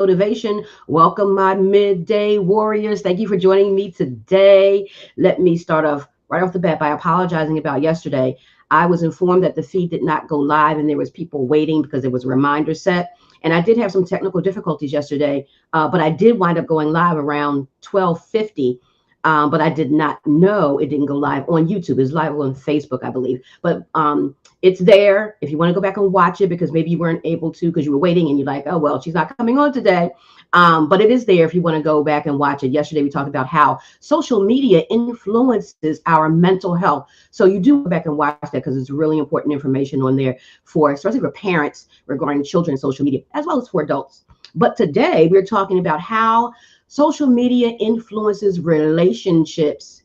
Motivation. Welcome, my midday warriors. Thank you for joining me today. Let me start off right off the bat by apologizing about yesterday. I was informed that the feed did not go live and there was people waiting because there was a reminder set. And I did have some technical difficulties yesterday, but I did wind up going live around 12:50. But I did not know it didn't go live on YouTube. It's live on Facebook, I believe. But it's there if you want to go back and watch it because maybe you weren't able to because you were waiting and you're like, oh, well, she's not coming on today. But it is there if you want to go back and watch it. Yesterday, we talked about how social media influences our mental health. So you do go back and watch that because it's really important information on there for, especially for parents regarding children's social media, as well as for adults. But today, we're talking about how social media influences relationships.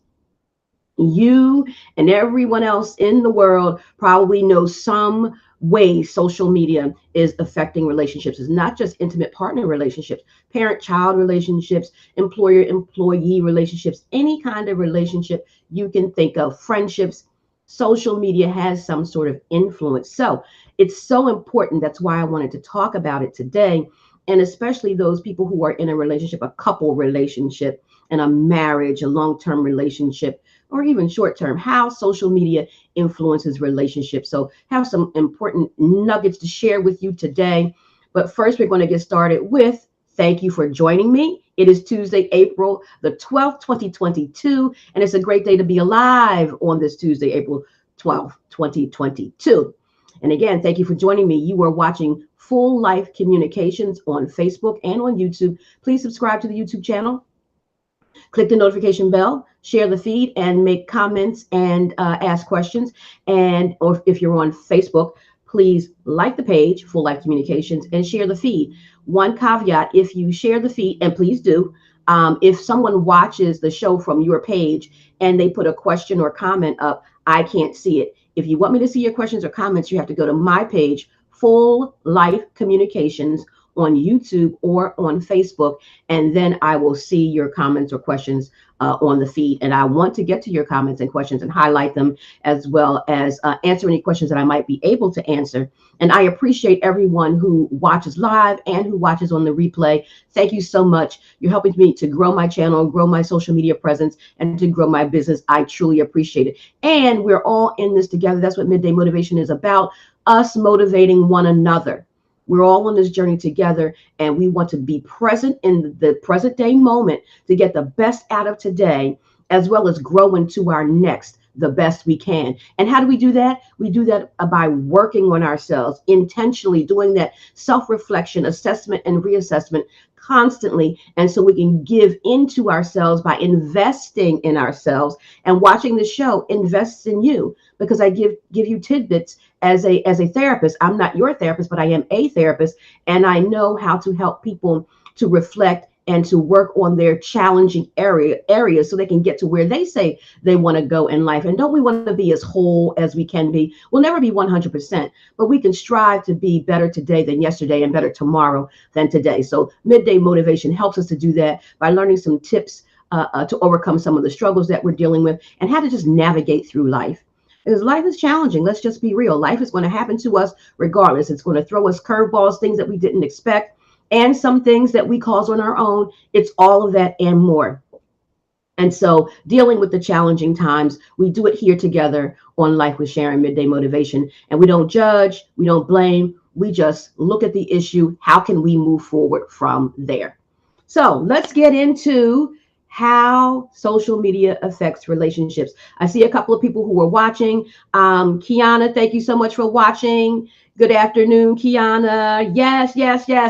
You and everyone else in the world probably know some way social media is affecting relationships. It's not just intimate partner relationships, parent-child relationships, employer-employee relationships, any kind of relationship you can think of, friendships. Social media has some sort of influence. So it's so important. That's why I wanted to talk about it today. And especially those people who are in a relationship, a couple relationship, and a marriage, a long-term relationship, or even short-term, how social media influences relationships. So have some important nuggets to share with you today. But first, we're going to get started with thank you for joining me. It is Tuesday, April the 12th, 2022, and it's a great day to be alive on this Tuesday, April 12th, 2022. And again, thank you for joining me. You are watching Full Life Communications on Facebook and on YouTube. Please subscribe to the YouTube channel. Click the notification bell, share the feed, and make comments and ask questions. And or if you're on Facebook, please like the page, Full Life Communications, and share the feed. One caveat, if you share the feed, and please do, if someone watches the show from your page and they put a question or comment up, I can't see it. If you want me to see your questions or comments, you have to go to my page, Full Life Communications, on YouTube or on Facebook, and then I will see your comments or questions on the feed. And I want to get to your comments and questions and highlight them, as well as answer any questions that I might be able to answer. And I appreciate everyone who watches live and who watches on the replay. Thank you so much. You're helping me to grow my channel, grow my social media presence, and to grow my business. I truly appreciate it. And we're all in this together. That's what Midday Motivation is about, us motivating one another. We're all on this journey together, and we want to be present in the present day moment to get the best out of today, as well as grow into our next the best we can. And how do we do that? We do that by working on ourselves, intentionally doing that self-reflection, assessment, and reassessment constantly. And so we can give into ourselves by investing in ourselves. And watching the show invests in you, because I give you tidbits as a therapist. I'm not your therapist, but I am a therapist, and I know how to help people to reflect and to work on their challenging areas so they can get to where they say they want to go in life. And don't we want to be as whole as we can be? We'll never be 100%, but we can strive to be better today than yesterday and better tomorrow than today. So Midday Motivation helps us to do that by learning some tips to overcome some of the struggles that we're dealing with and how to just navigate through life. Because life is challenging. Let's just be real. Life is going to happen to us regardless. It's going to throw us curveballs, things that we didn't expect, and some things that we cause on our own. It's all of that and more. And so dealing with the challenging times, we do it here together on Life with Sharon, Midday Motivation. And we don't judge, we don't blame, we just look at the issue. How can we move forward from there? So let's get into how social media affects relationships. I see a couple of people who are watching. Kiana, thank you so much for watching. Good afternoon, Kiana. Yes.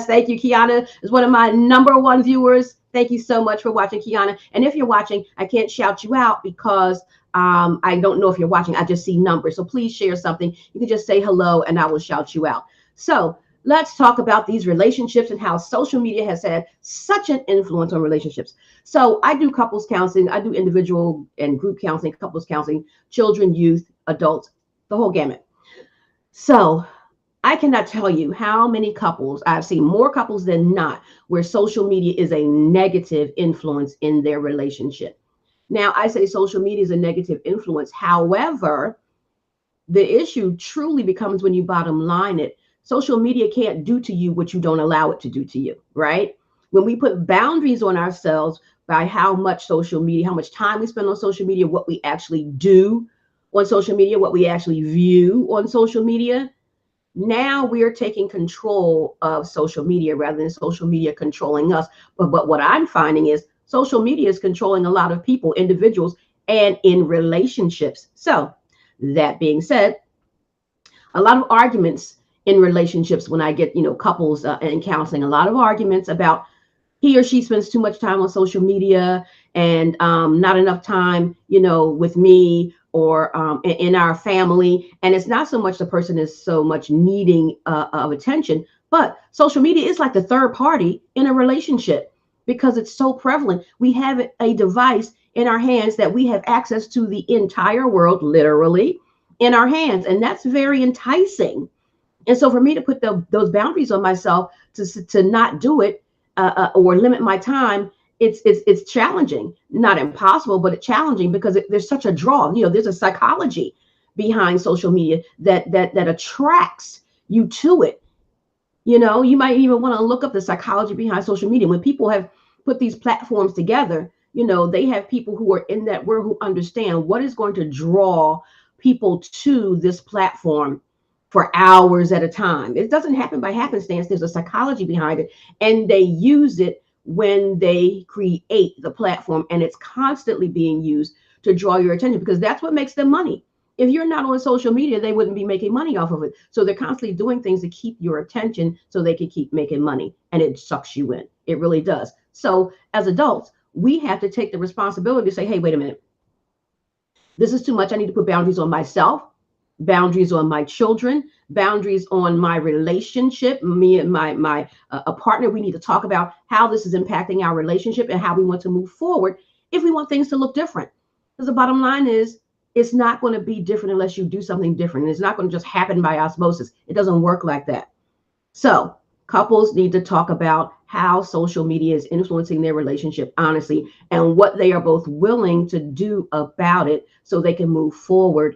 Thank you. Kiana is one of my #1 viewers. Thank you so much for watching, Kiana. And if you're watching, I can't shout you out because I don't know if you're watching. I just see numbers. So please share something. You can just say hello and I will shout you out. So let's talk about these relationships and how social media has had such an influence on relationships. So I do couples counseling. I do individual and group counseling, couples counseling, children, youth, adults, the whole gamut. So I cannot tell you how many couples, I've seen more couples than not, where social media is a negative influence in their relationship. Now, I say social media is a negative influence. However, the issue truly becomes when you bottom line it. social media can't do to you what you don't allow it to do to you, right? When we put boundaries on ourselves by how much social media, how much time we spend on social media, what we actually do on social media, what we actually view on social media, now we are taking control of social media rather than social media controlling us. But what I'm finding is social media is controlling a lot of people, individuals, and in relationships. So that being said, a lot of arguments in relationships when I get, couples in counseling, a lot of arguments about he or she spends too much time on social media and not enough time, with me or in our family. And it's not so much the person is so much needing of attention, but social media is like the third party in a relationship because it's so prevalent. We have a device in our hands that we have access to the entire world, literally in our hands. And that's very enticing. And so for me to put those boundaries on myself to not do it or limit my time, it's challenging, not impossible, but it's challenging because there's such a draw. There's a psychology behind social media that attracts you to it. You might even want to look up the psychology behind social media. When people have put these platforms together, they have people who are in that world who understand what is going to draw people to this platform for hours at a time. It doesn't happen by happenstance. There's a psychology behind it, and they use it when they create the platform, and it's constantly being used to draw your attention because that's what makes them money. If you're not on social media, they wouldn't be making money off of it. So they're constantly doing things to keep your attention so they can keep making money, and it sucks you in. It really does. So as adults, we have to take the responsibility to say, hey, wait a minute. This is too much. I need to put boundaries on myself, boundaries on my children, boundaries on my relationship, me and my a partner. We need to talk about how this is impacting our relationship and how we want to move forward if we want things to look different. Because the bottom line is, it's not going to be different unless you do something different. It's not going to just happen by osmosis. It doesn't work like that. So couples need to talk about how social media is influencing their relationship, honestly, and what they are both willing to do about it so they can move forward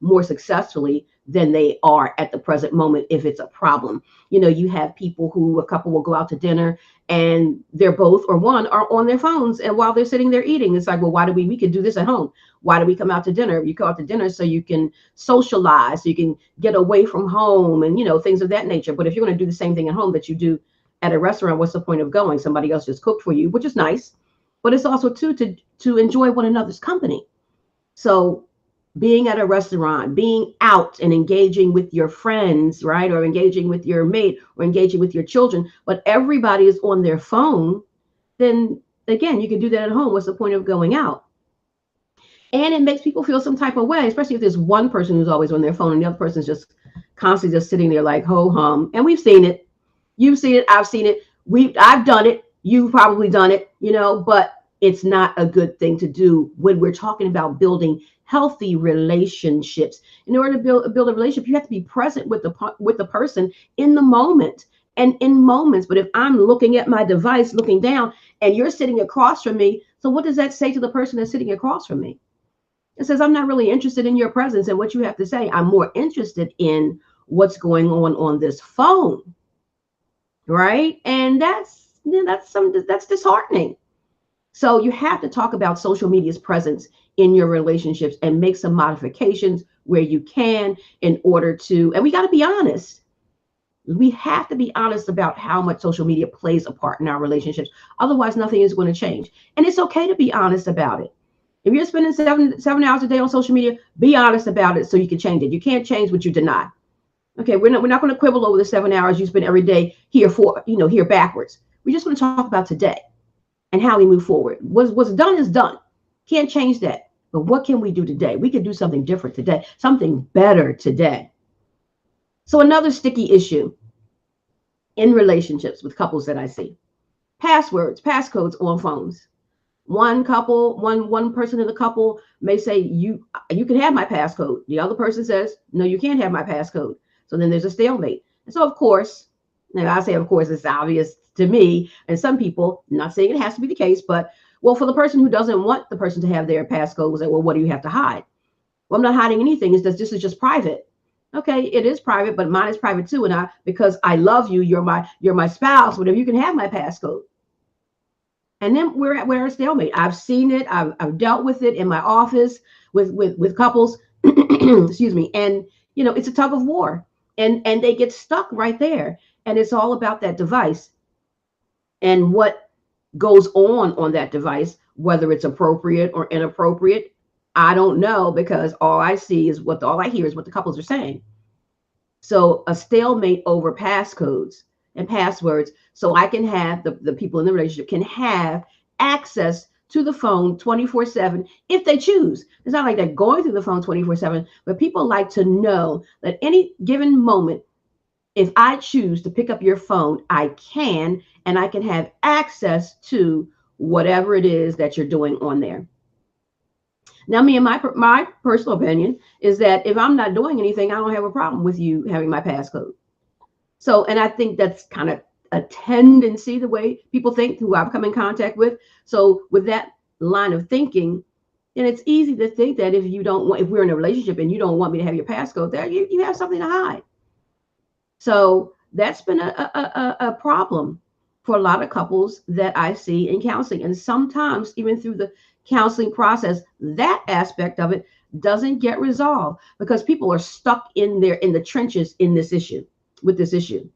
more successfully than they are at the present moment if it's a problem. You have people who, a couple will go out to dinner and they're both or one are on their phones, and while they're sitting there eating, it's like, well, why do we can do this at home? Why do we come out to dinner? You go out to dinner so you can socialize, so you can get away from home and things of that nature. But if you're going to do the same thing at home that you do at a restaurant, what's the point of going? Somebody else just cooked for you, which is nice, but it's also too to enjoy one another's company. So being at a restaurant, being out and engaging with your friends, right? Or engaging with your mate or engaging with your children, but everybody is on their phone, then again, you can do that at home. What's the point of going out? And it makes people feel some type of way, especially if there's one person who's always on their phone and the other person's just constantly just sitting there like ho hum. And we've seen it. You've seen it. I've seen it. I've done it. You've probably done it, but it's not a good thing to do when we're talking about building healthy relationships. In order to build a relationship, you have to be present with the person in the moment and in moments. But if I'm looking at my device, looking down, and you're sitting across from me, so what does that say to the person that's sitting across from me? It says, I'm not really interested in your presence and what you have to say. I'm more interested in what's going on this phone, right? And that's disheartening. So you have to talk about social media's presence in your relationships and make some modifications where you can in order to, and we got to be honest. We have to be honest about how much social media plays a part in our relationships. Otherwise, nothing is going to change. And it's okay to be honest about it. If you're spending seven hours a day on social media, be honest about it so you can change it. You can't change what you deny. Okay, we're not going to quibble over the 7 hours you spend every day here backwards. We're just going to talk about today and how we move forward. What's done is done. Can't change that. But what can we do today? We can do something different today, something better today. So another sticky issue in relationships with couples that I see: passwords, passcodes on phones. One person in the couple may say, you can have my passcode. The other person says, no, you can't have my passcode. So then there's a stalemate. And so of course, and I say, of course, it's obvious to me and some people, not saying it has to be the case, but well, for the person who doesn't want the person to have their passcode, say, well, what do you have to hide? Well, I'm not hiding anything. It's just, this is just private. Okay, it is private, but mine is private too. And because I love you, you're my spouse, whatever, you can have my passcode. And then we're at a stalemate. I've seen it. I've dealt with it in my office with couples. Excuse me. And it's a tug of war, and they get stuck right there. And it's all about that device and what goes on that device, whether it's appropriate or inappropriate. I don't know, because all I hear is what the couples are saying. So a stalemate over passcodes and passwords. So I can have the people in the relationship can have access to the phone 24/7 if they choose. It's not like they're going through the phone 24/7, but people like to know that any given moment, if I choose to pick up your phone, I can, and I can have access to whatever it is that you're doing on there. Now, me and my personal opinion is that if I'm not doing anything, I don't have a problem with you having my passcode. So, and I think that's kind of a tendency, the way people think who I've come in contact with. So, with that line of thinking, and it's easy to think that if we're in a relationship and you don't want me to have your passcode there, you have something to hide. So that's been a problem for a lot of couples that I see in counseling. And sometimes, even through the counseling process, that aspect of it doesn't get resolved because people are stuck in the trenches with this issue.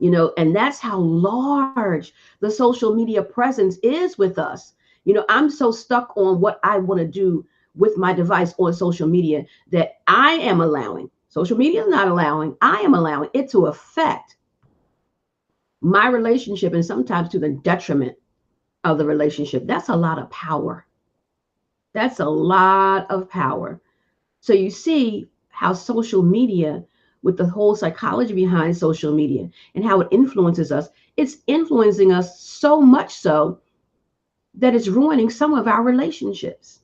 And that's how large the social media presence is with us. I'm so stuck on what I want to do with my device on social media that I am allowing, social media is not allowing, I am allowing it to affect my relationship, and sometimes to the detriment of the relationship. That's a lot of power. That's a lot of power. So you see how social media, with the whole psychology behind social media and how it influences us, it's influencing us so much so that it's ruining some of our relationships.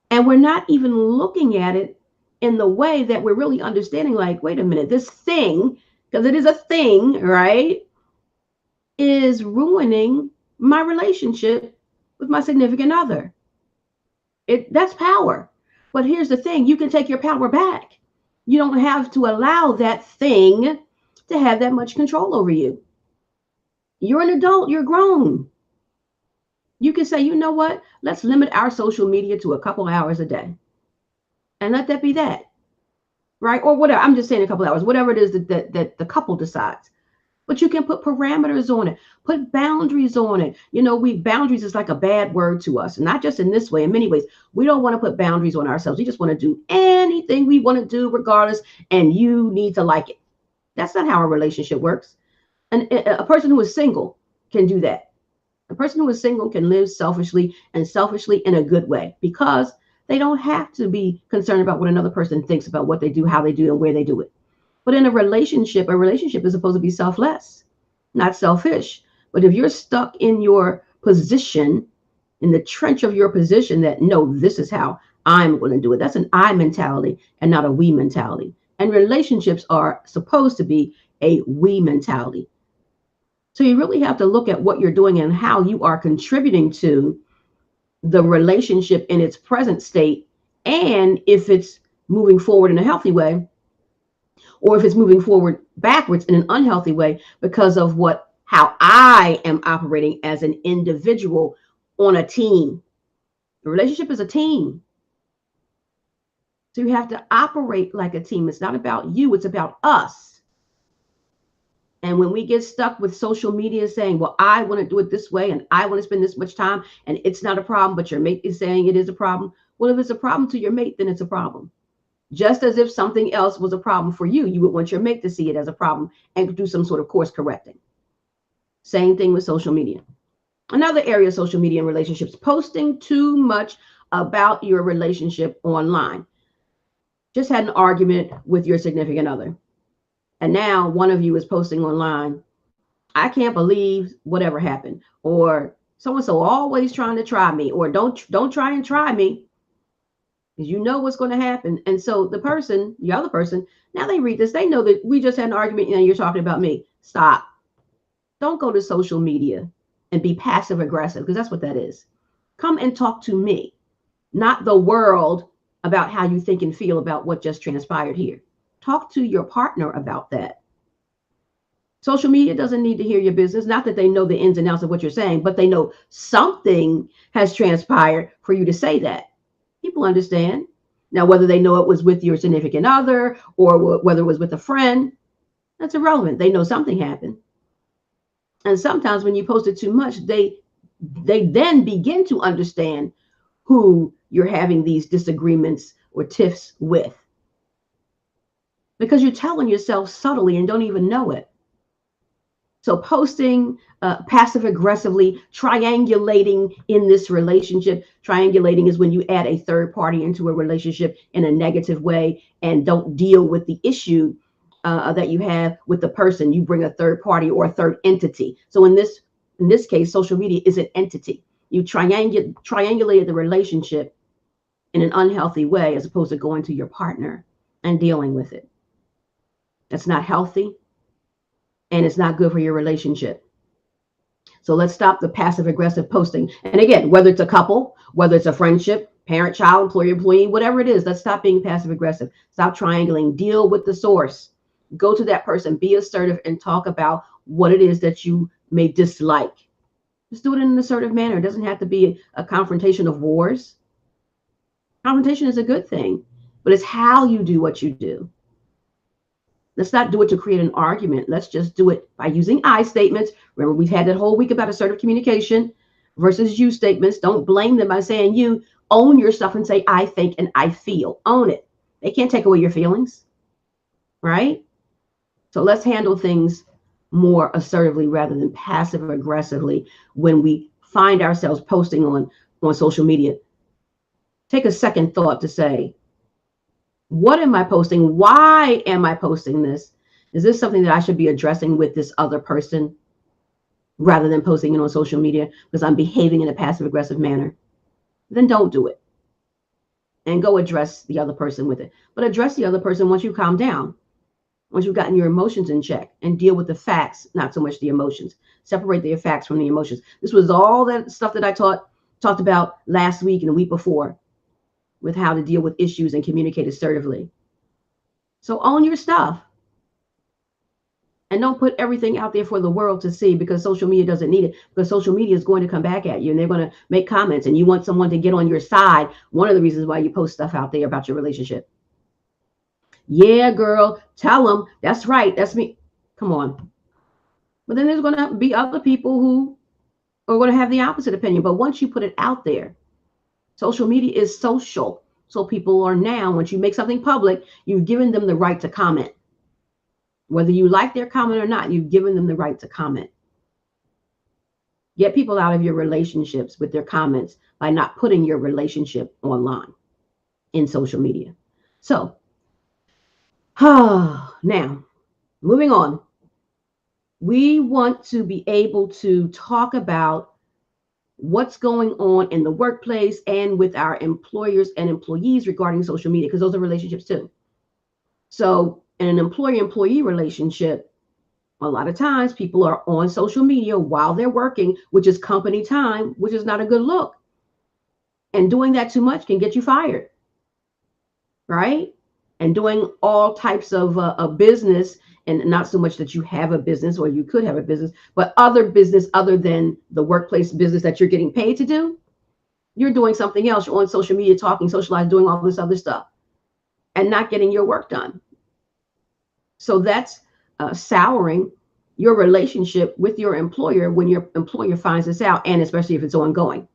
And we're not even looking at it in the way that we're really understanding, like, wait a minute, this thing, because it is a thing, right, is ruining my relationship with my significant other. That's power. But here's the thing, you can take your power back. You don't have to allow that thing to have that much control over you. You're an adult, you're grown. You can say, you know what? Let's limit our social media to a couple hours a day. And let that be that. Right? Or whatever. I'm just saying a couple hours, whatever it is that the couple decides. But you can put parameters on it, put boundaries on it. Boundaries is like a bad word to us, not just in this way, in many ways. We don't want to put boundaries on ourselves. We just want to do anything we want to do regardless, and you need to like it. That's not how a relationship works. And a person who is single can do that. A person who is single can live selfishly, and selfishly in a good way, because they don't have to be concerned about what another person thinks about what they do, how they do, and where they do it. But in a relationship is supposed to be selfless, not selfish. But if you're stuck in your position, in the trench of your position, that no, this is how I'm going to do it, that's an I mentality and not a we mentality. And relationships are supposed to be a we mentality. So you really have to look at what you're doing and how you are contributing to the relationship in its present state, and if it's moving forward in a healthy way, or if it's moving forward backwards in an unhealthy way because of how I am operating as an individual on a team. The relationship is a team. So you have to operate like a team. It's not about you, it's about us. And when we get stuck with social media saying, well, I want to do it this way and I want to spend this much time and it's not a problem, but your mate is saying it is a problem. Well, if it's a problem to your mate, then it's a problem. Just as if something else was a problem for you, you would want your mate to see it as a problem and do some sort of course correcting. Same thing with social media. Another area of social media and relationships, posting too much about your relationship online. Just had an argument with your significant other, and now one of you is posting online, I can't believe whatever happened, or so-and-so always trying to try me, or don't try and try me, because you know what's going to happen. And so the other person, now they read this, they know that we just had an argument and you're talking about me. Stop. Don't go to social media and be passive aggressive, because that's what that is. Come and talk to me, not the world about how you think and feel about what just transpired here. Talk to your partner about that. Social media doesn't need to hear your business. Not that they know the ins and outs of what you're saying, but they know something has transpired for you to say that. People understand. Now, whether they know it was with your significant other or whether it was with a friend, that's irrelevant. They know something happened. And sometimes when you post it too much, they then begin to understand who you're having these disagreements or tiffs with, because you're telling yourself subtly and don't even know it. So posting passive aggressively, triangulating in this relationship. Triangulating is when you add a third party into a relationship in a negative way and don't deal with the issue that you have with the person. You bring a third party or a third entity. So in this case, social media is an entity. You triangulated the relationship in an unhealthy way as opposed to going to your partner and dealing with it. That's not healthy, and it's not good for your relationship. So let's stop the passive aggressive posting. And again, whether it's a couple, whether it's a friendship, parent, child, employer, employee, whatever it is, let's stop being passive aggressive. Stop triangling. Deal with the source. Go to that person, be assertive, and talk about what it is that you may dislike. Just do it in an assertive manner. It doesn't have to be a confrontation of wars. Confrontation is a good thing, but it's how you do what you do. Let's not do it to create an argument. Let's just do it by using I statements. Remember, we've had that whole week about assertive communication versus you statements. Don't blame them by saying you. Own your stuff and say, I think and I feel. Own it. They can't take away your feelings, right? So let's handle things more assertively rather than passive aggressively when we find ourselves posting on social media. Take a second thought to say, what am I posting? Why am I posting this? Is this something that I should be addressing with this other person rather than posting it on social media because I'm behaving in a passive aggressive manner? Then don't do it. And go address the other person with it. But address the other person once you calm down, once you've gotten your emotions in check, and deal with the facts, not so much the emotions. Separate the facts from the emotions. This was all that stuff that I talked about last week and the week before, with how to deal with issues and communicate assertively. So own your stuff. And don't put everything out there for the world to see, because social media doesn't need it. Because social media is going to come back at you and they're going to make comments and you want someone to get on your side. One of the reasons why you post stuff out there about your relationship. Yeah, girl, tell them. That's right. That's me. Come on. But then there's going to be other people who are going to have the opposite opinion. But once you put it out there, social media is social. So people are now, once you make something public, you've given them the right to comment. Whether you like their comment or not, you've given them the right to comment. Get people out of your relationships with their comments by not putting your relationship online in social media. So, now, moving on. We want to be able to talk about what's going on in the workplace and with our employers and employees regarding social media, because those are relationships too. So in an employer-employee relationship, a lot of times people are on social media while they're working, which is company time, which is not a good look. And doing that too much can get you fired, right? And doing all types of business, and not so much that you have a business or you could have a business, but other business other than the workplace business that you're getting paid to do. You're doing something else. You're on social media, talking, socializing, doing all this other stuff and not getting your work done. So that's souring your relationship with your employer when your employer finds this out, and especially if it's ongoing.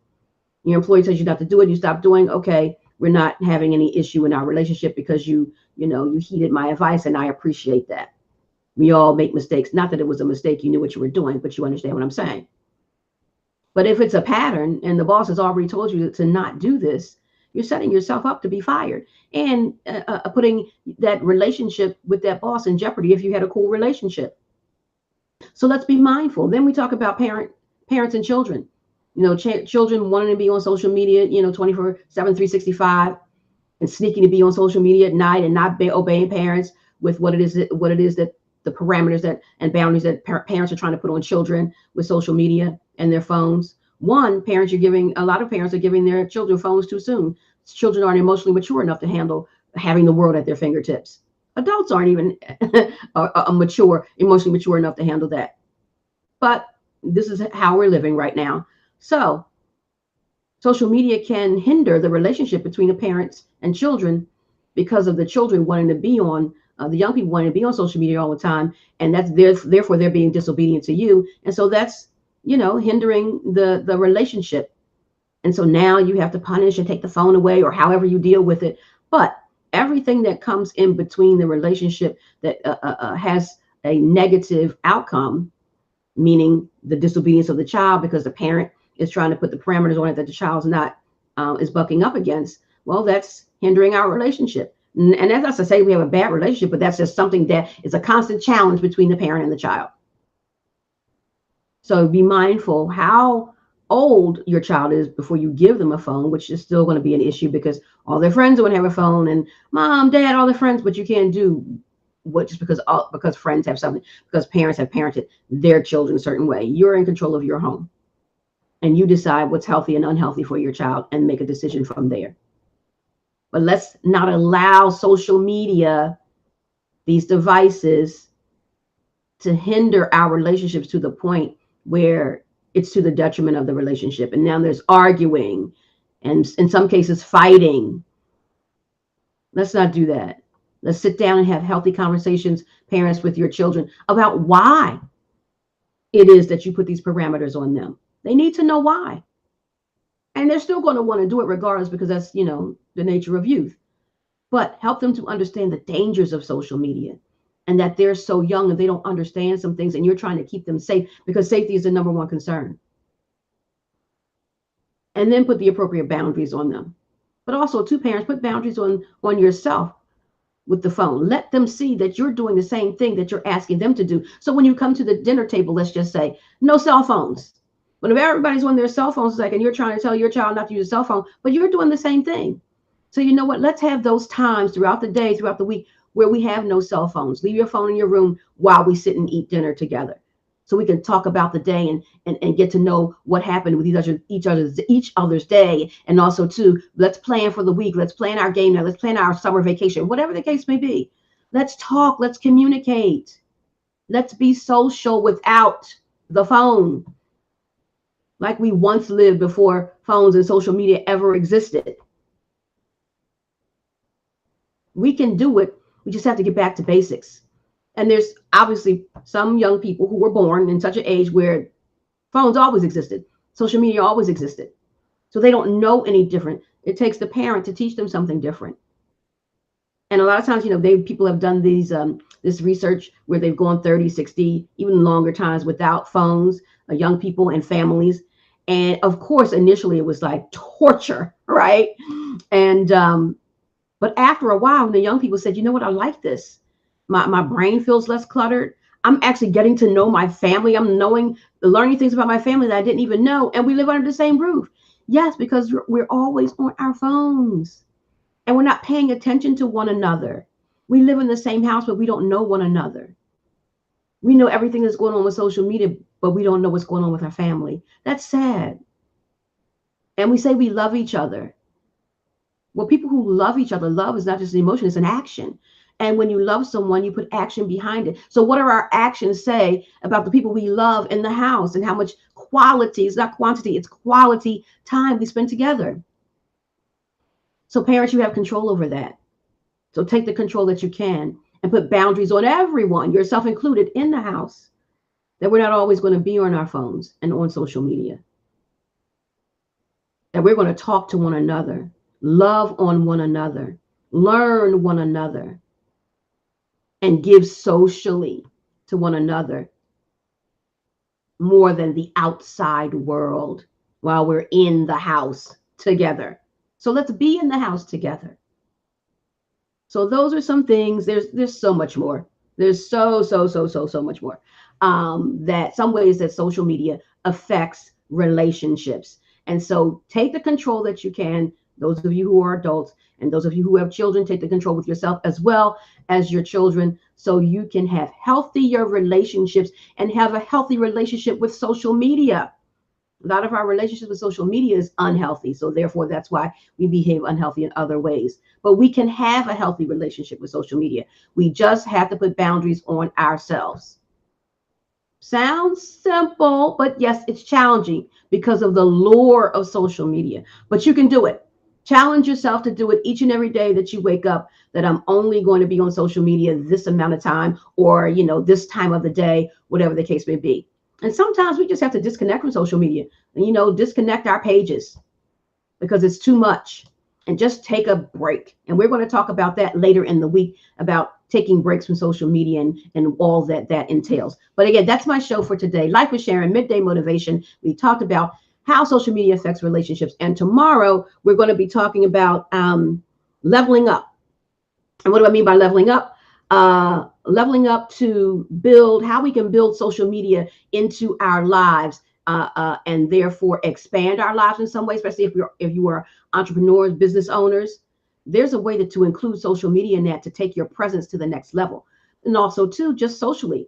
Your employer tells you not to do it, you stop doing, okay, we're not having any issue in our relationship because you heeded my advice, and I appreciate that. We all make mistakes. Not that it was a mistake, you knew what you were doing, but you understand what I'm saying. But if it's a pattern and the boss has already told you to not do this, you're setting yourself up to be fired and putting that relationship with that boss in jeopardy if you had a cool relationship. So let's be mindful. Then we talk about parents and children. Children wanting to be on social media, 24/7, 365, and sneaking to be on social media at night and not obeying parents with what it is that the parameters that and boundaries that parents are trying to put on children with social media and their phones. A lot of parents are giving their children phones too soon. children aren't emotionally mature enough to handle having the world at their fingertips. Adults aren't even emotionally mature enough to handle that. But this is how we're living right now. So social media can hinder the relationship between the parents and children because of the children wanting to be on, the young people wanting to be on social media all the time, and therefore they're being disobedient to you, and so that's hindering the relationship. And so now you have to punish and take the phone away or however you deal with it. But everything that comes in between the relationship that has a negative outcome, meaning the disobedience of the child because the parent is trying to put the parameters on it that the child's not is bucking up against, well, that's hindering our relationship. And that's not to say we have a bad relationship, but that's just something that is a constant challenge between the parent and the child. So be mindful how old your child is before you give them a phone, which is still going to be an issue because all their friends are going to have a phone, and mom, dad, all their friends, but you can't do what just because friends have something, because parents have parented their children a certain way. You're in control of your home, and you decide what's healthy and unhealthy for your child and make a decision from there. But let's not allow social media, these devices, to hinder our relationships to the point where it's to the detriment of the relationship. And now there's arguing and in some cases fighting. Let's not do that. Let's sit down and have healthy conversations, parents, with your children about why it is that you put these parameters on them. They need to know why. And they're still going to want to do it regardless because that's, the nature of youth. But help them to understand the dangers of social media and that they're so young and they don't understand some things, and you're trying to keep them safe because safety is the number one concern. And then put the appropriate boundaries on them. But also, two parents, put boundaries on yourself with the phone. Let them see that you're doing the same thing that you're asking them to do. So when you come to the dinner table, let's just say, no cell phones. But if everybody's on their cell phones, and you're trying to tell your child not to use a cell phone, but you're doing the same thing. So you know what? Let's have those times throughout the day, throughout the week, where we have no cell phones. Leave your phone in your room while we sit and eat dinner together, so we can talk about the day and get to know what happened with each other's day. And also too, let's plan for the week. Let's plan our game night. Let's plan our summer vacation, whatever the case may be. Let's talk. Let's communicate. Let's be social without the phone, like we once lived before phones and social media ever existed. We can do it. We just have to get back to basics. And there's obviously some young people who were born in such an age where phones always existed. Social media always existed. So they don't know any different. It takes the parent to teach them something different. And a lot of times, people have done this research where they've gone 30, 60, even longer times without phones, young people and families. And of course, initially it was like torture, right? And but after a while, when the young people said, you know what, I like this. My brain feels less cluttered. I'm actually getting to know my family. I'm learning things about my family that I didn't even know. And we live under the same roof. Yes, because we're always on our phones and we're not paying attention to one another. We live in the same house, but we don't know one another. We know everything that's going on with social media, but we don't know what's going on with our family. That's sad. And we say we love each other. Well, people who love each other, love is not just an emotion, it's an action. And when you love someone, you put action behind it. So what do our actions say about the people we love in the house and how much quality, it's not quantity, it's quality time we spend together. So parents, you have control over that. So take the control that you can and put boundaries on everyone, yourself included, in the house, that we're not always going to be on our phones and on social media. That we're going to talk to one another, love on one another, learn one another, and give socially to one another more than the outside world while we're in the house together. So let's be in the house together. So those are some things. There's so much more. There's so much more. That some ways that social media affects relationships. And so take the control that you can. Those of you who are adults and those of you who have children, take the control with yourself as well as your children, so you can have healthier relationships and have a healthy relationship with social media. A lot of our relationships with social media is unhealthy. So therefore, that's why we behave unhealthy in other ways. But we can have a healthy relationship with social media. We just have to put boundaries on ourselves. Sounds simple, but yes, it's challenging because of the lure of social media. But you can do it. Challenge yourself to do it each and every day that you wake up, that I'm only going to be on social media this amount of time, or this time of the day, whatever the case may be. And sometimes we just have to disconnect from social media and disconnect our pages because it's too much, and just take a break. And we're going to talk about that later in the week, about taking breaks from social media and all that entails. But again, that's my show for today. Life with Sharon, Midday Motivation. We talked about how social media affects relationships. And tomorrow we're going to be talking about leveling up. And what do I mean by leveling up? Leveling up to build how we can build social media into our lives, and therefore expand our lives in some way, especially if you are entrepreneurs, business owners. There's a way to include social media in that, to take your presence to the next level, and also too just socially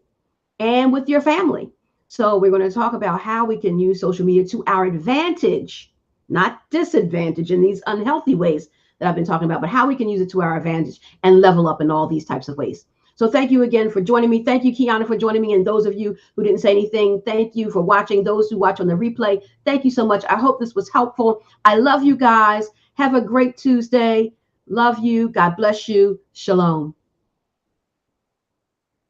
and with your family. So we're going to talk about how we can use social media to our advantage, not disadvantage in these unhealthy ways that I've been talking about, but how we can use it to our advantage and level up in all these types of ways. So thank you again for joining me. Thank you, Kiana, for joining me. And those of you who didn't say anything, thank you for watching. Those who watch on the replay, thank you so much. I hope this was helpful. I love you guys. Have a great Tuesday. Love you. God bless you. Shalom.